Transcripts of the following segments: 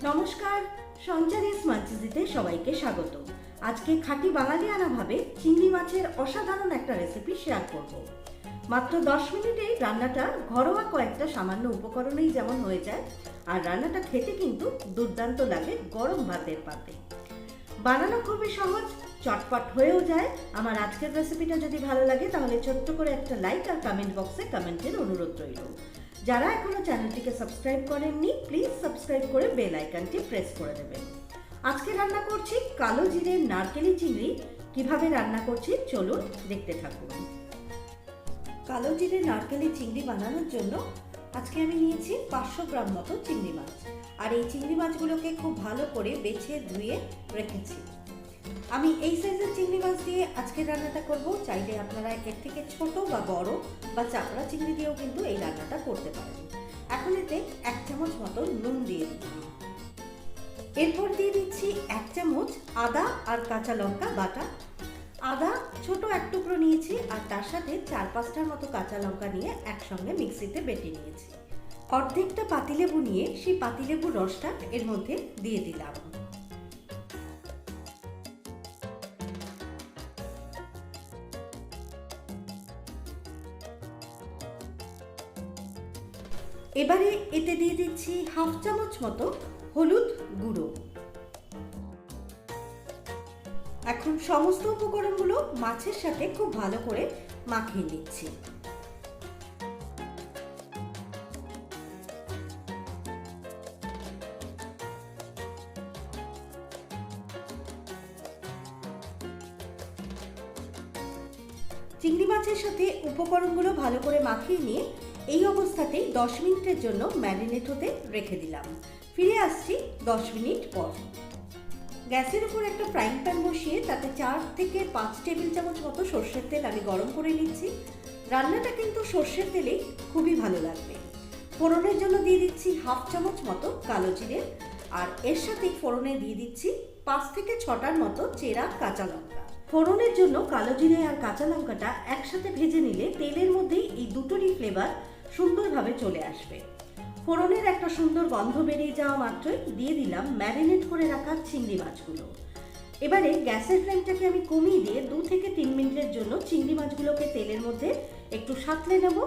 নমস্কার, সঞ্চারি মাঞ্চিজিতে সবাইকে স্বাগত। আজকে খাঁটি বাঙালিয়ানা ভাবে চিংড়ি মাছের অসাধারণ একটা রেসিপি শেয়ার করব। মাত্র 10 মিনিটেই রান্নাটা ঘরোয়া কয়েকটা সামান্য উপকরণেই যেমন হয়ে যায়, আর রান্নাটা খেতে কিন্তু দুর্দান্ত লাগে গরম ভাতের পাতে। বানানো খুবই সহজ, চটপট হয়েও যায়। আমার আজকের রেসিপিটা যদি ভালো লাগে তাহলে ছোট্ট করে একটা লাইক আর কমেন্ট বক্সে কমেন্টের অনুরোধ রইল। যারা এখনো চ্যানেলটিকে সাবস্ক্রাইব করেননি প্লিজ সাবস্ক্রাইব করে বেল আইকনটি প্রেস করে দেবেন। আজকে রান্না করছি কালো জিরের নারকেলি চিংড়ি। কিভাবে রান্না করছি চলুন দেখতে থাকুন। কালো জিরের নারকেলি চিংড়ি বানানোর জন্য আজকে আমি নিয়েছি 500 গ্রাম মতো চিংড়ি মাছ, আর এই চিংড়ি মাছগুলোকে খুব ভালো করে বেছে ধুয়ে রেখেছি। আমি এই সাইজের চিংড়ি মাছ দিয়ে আজকে রান্নাটা করব। চাইলে আপনারা এর থেকে ছোট বা বড় বা চাপড়া চিংড়ি দিয়েও কিন্তু এই রান্নাটা করতে পারেন। এখন এতে 1 চামচ মতো নুন দিয়ে দিচ্ছি। এরপর দিয়ে দিচ্ছি 1 চামচ আদা আর কাঁচা লঙ্কা বাটা। আদা ছোট এক টুকরো নিয়েছি, আর তার সাথে 4-5টার মতো কাঁচা লঙ্কা নিয়ে একসঙ্গে মিক্সিতে বেটে নিয়েছি। অর্ধেকটা পাতিলেবু নিয়ে সেই পাতিলেবুর রসটা এর মধ্যে দিয়ে দিলাম। এবারে এতে দিয়ে দিচ্ছি 1/2 চামচ মতো হলুদ গুঁড়ো। এখন সমস্ত উপকরণগুলো মাছের সাথে খুব ভালো করে মাখিয়ে নিচ্ছি। চিংড়ি মাছের সাথে উপকরণগুলো ভালো করে মাখিয়ে নিয়ে এই অবস্থাতেই 10 মিনিটের জন্য ম্যারিনেট হতে রেখে দিলাম। ফিরে আসছি 10 মিনিট পর। গ্যাসের উপর একটা ফ্রাইং প্যান বসিয়ে তাতে 4 থেকে 5 টেবিল চামচ মতো সর্ষের তেল আমি গরম করে নিচ্ছি। রান্নাটা কিন্তু সর্ষের তেলেই খুবই ভালো লাগবে। ফোড়নের জন্য দিয়ে দিচ্ছি 1/2 চামচ মতো কালো জিরে, আর এর সাথেই ফোড়নে দিয়ে দিচ্ছি 5 থেকে 6টার মতো চেরা কাঁচা লঙ্কা। ফোড়নের জন্য কালো জিরে আর কাঁচা লঙ্কাটা একসাথে ভেজে নিলে তেলের মধ্যেই এই দুটোরই ফ্লেভার সুন্দরভাবে চলে আসবে। ফোড়নের একটা সুন্দর গন্ধ বেরিয়ে যাওয়া মাত্রই দিয়ে দিলাম ম্যারিনেট করে রাখা চিংড়ি মাছগুলো। এবারে গ্যাসের ফ্লেমটাকে আমি কমিয়ে দিয়ে 2 থেকে 3 মিনিটের জন্য চিংড়ি মাছগুলোকে তেলের মধ্যে একটু সাঁতলে নেব।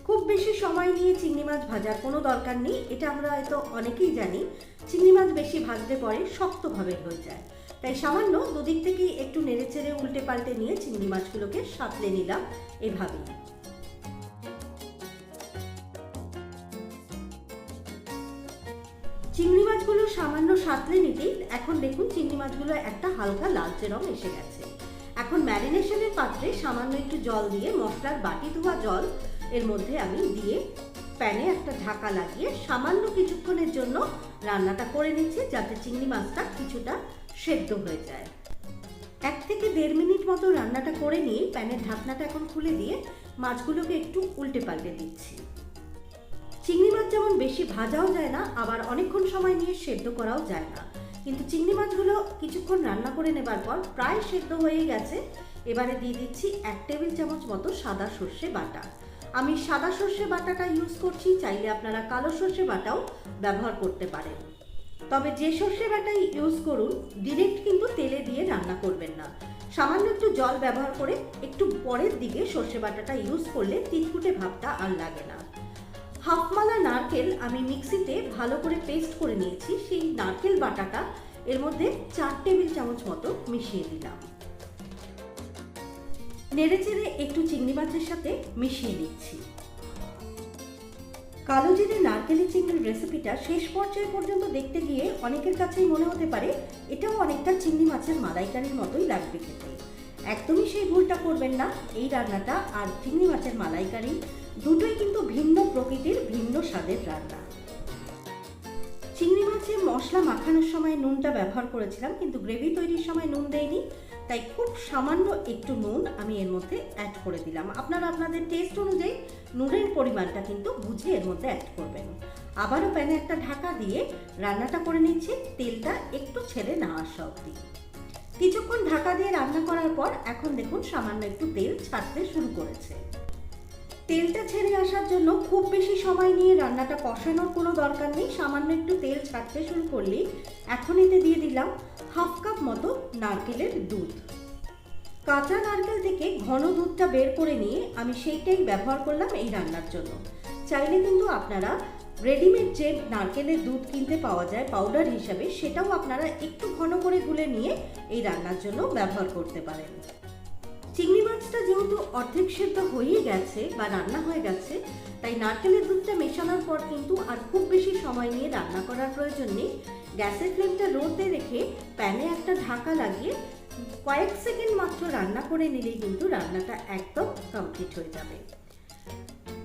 খুব বেশি সময় নিয়ে চিংড়ি মাছ ভাজার কোনো দরকার নেই। এটা আমরা হয়তো অনেকেই জানি, চিংড়ি মাছ বেশি ভাজলে পরে শক্তভাবে হয়ে যায়। তাই সামান্য দুদিক থেকেই একটু নেড়েচেড়ে উল্টে পাল্টে নিয়ে চিংড়ি মাছগুলোকে সাঁতলে নিলাম এভাবেই। চিংড়ি মাছগুলো সামান্য সাঁতলে নিতেই এখন দেখুন চিংড়ি মাছগুলো একটা হালকা লালচে রং এসে গেছে। এখন ম্যারিনেশনের পাত্রে সামান্য একটু জল দিয়ে, মশলার বাটি ধোয়া জল এর মধ্যে আমি দিয়ে প্যানে একটা ঢাকা লাগিয়ে সামান্য কিছুক্ষণের জন্য রান্নাটা করে নিচ্ছি, যাতে চিংড়ি মাছটা কিছুটা সেদ্ধ হয়ে যায়। 1 থেকে 1.5 মিনিট মতো রান্নাটা করে নিয়ে প্যানের ঢাকনাটা এখন খুলে দিয়ে মাছগুলোকে একটু উল্টে পাল্টে দিচ্ছি। চিংড়ি মাছ যেমন বেশি ভাজাও যায় না, আবার অনেকক্ষণ সময় নিয়ে সেদ্ধ করাও যায় না, কিন্তু চিংড়ি মাছগুলো কিছুক্ষণ রান্না করে নেবার পর প্রায় সেদ্ধ হয়ে গেছে। এবারে দিয়ে দিচ্ছি 1 টেবিল চামচ মতো সাদা সর্ষে বাটা। আমি সাদা সর্ষে বাটাটা ইউজ করছি, চাইলে আপনারা কালো সর্ষে বাটাও ব্যবহার করতে পারেন। তবে যে সর্ষে বাটাই ইউজ করুন, ডিরেক্ট কিন্তু তেলে দিয়ে রান্না করবেন না। সামান্য একটু জল ব্যবহার করে একটু পরের দিকে সর্ষে বাটাটা ইউজ করলে তিতকুটে ভাবটা আর লাগে না। হাফমালা নারকেল আমি মিক্সিতে ভালো করে পেস্ট করে নিয়েছি। সেই নারকেল বাটাটা এর মধ্যে 4 টেবিল চামচ মতো মিশিয়ে দিলাম। নেড়েচেড়ে একটু চিংড়ি মাছের সাথে মিশিয়ে দিচ্ছি। কালো জিরে নারকেলি চিংড়ির রেসিপিটা শেষ পর্যায়ে পর্যন্ত দেখতে গিয়ে অনেকের কাছেই মনে হতে পারে এটাও অনেকটা চিংড়ি মাছের মালাইকারির মতোই লাগবে খেতে। একদমই সেই ভুলটা করবেন না। এই রান্নাটা আর চিংড়ি মাছের মালাইকারি দুটোই কিন্তু ভিন্ন প্রকৃতির, ভিন্ন স্বাদের রান্না। চিংড়ি মাছে মশলা মাখানোর সময় নুনটা ব্যবহার করেছিলাম, কিন্তু গ্রেভি তৈরির সময় নুন দেইনি, তাই খুব সামান্য একটু নুন আমি এর মধ্যে অ্যাড করে দিলাম। আপনারা আপনাদের টেস্ট অনুযায়ী নুনের পরিমাণটা কিন্তু বুঝে এর মধ্যে অ্যাড করবেন। আবারও প্যানে একটা ঢাকা দিয়ে রান্নাটা করে নিচ্ছি, তেলটা একটু ছেড়ে না আসা অবধি। কিছুক্ষণ ঢাকা দিয়ে রান্না করার পর এখন দেখুন সামান্য একটু তেল ছাড়তে শুরু করেছে। তেলটা ছেড়ে আসার জন্য খুব বেশি সময় নিয়ে রান্নাটা কষানোর কোনো দরকার নেই। সামান্য একটু তেল ছাড়তে শুরু করলেই এখন এতে দিয়ে দিলাম হাফ কাপ মতো নারকেলের দুধ। কাঁচা নারকেল থেকে ঘন দুধটা বের করে নিয়ে আমি সেইটাই ব্যবহার করলাম এই রান্নার জন্য। চাইলে কিন্তু আপনারা রেডিমেড যে নারকেলের দুধ কিনতে পাওয়া যায় পাউডার হিসাবে, সেটাও আপনারা একটু ঘন করে গুলে নিয়ে এই রান্নার জন্য ব্যবহার করতে পারেন। চিংড়ি মাছটা যেহেতু অর্ধেক সেদ্ধ হয়ে গেছে বা রান্না হয়ে গেছে, তাই নারকেলের দুধটা মেশানোর পর কিন্তু আর খুব বেশি সময় নিয়ে রান্না করার প্রয়োজন নেই। গ্যাসের ফ্লেমটা লোতে রেখে প্যানে একটা ঢাকা লাগিয়ে কয়েক সেকেন্ড মাত্র রান্না করে নিলেই কিন্তু রান্নাটা একদম কমপ্লিট হয়ে যাবে।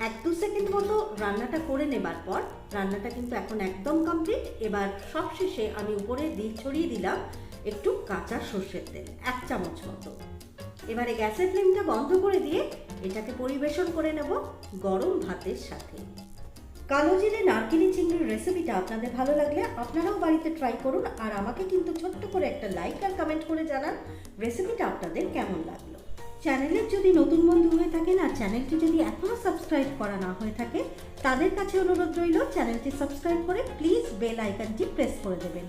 1-2 সেকেন্ড মতো রান্নাটা করে নেবার পর রান্নাটা কিন্তু এখন একদম কমপ্লিট। এবার সবশেষে আমি উপরে ছড়িয়ে দিলাম একটু কাঁচা সর্ষের তেল, 1 চামচ মতো। এবারে গ্যাসের ফ্লেমটা বন্ধ করে দিয়ে এটাকে পরিবেশন করে নেব গরম ভাতের সাথে। কালো জিরে নারকেলি চিংড়ির রেসিপিটা আপনাদের ভালো লাগলে আপনারাও বাড়িতে ট্রাই করুন, আর আমাকে কিন্তু ছোট্ট করে একটা লাইক আর কমেন্ট করে জানান রেসিপিটা আপনাদের কেমন লাগলো। চ্যানেলের যদি নতুন বন্ধু হয়ে থাকেন আর চ্যানেলটি যদি এখনও সাবস্ক্রাইব করা না হয়ে থাকে, তাদের কাছে অনুরোধ রইল চ্যানেলটি সাবস্ক্রাইব করে প্লিজ বেল আইকনটি প্রেস করে দেবেন,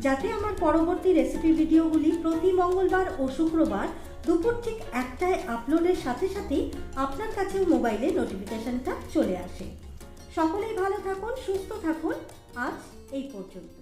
যাতে আমার পরবর্তী রেসিপি ভিডিওগুলি প্রতি মঙ্গলবার ও শুক্রবার দুপুর ঠিক 1টায় আপলোডের সাথে সাথেই আপনার কাছেও মোবাইলে নোটিফিকেশনটা চলে আসে। সকলেই ভালো থাকুন, সুস্থ থাকুন। আজ এই পর্যন্ত।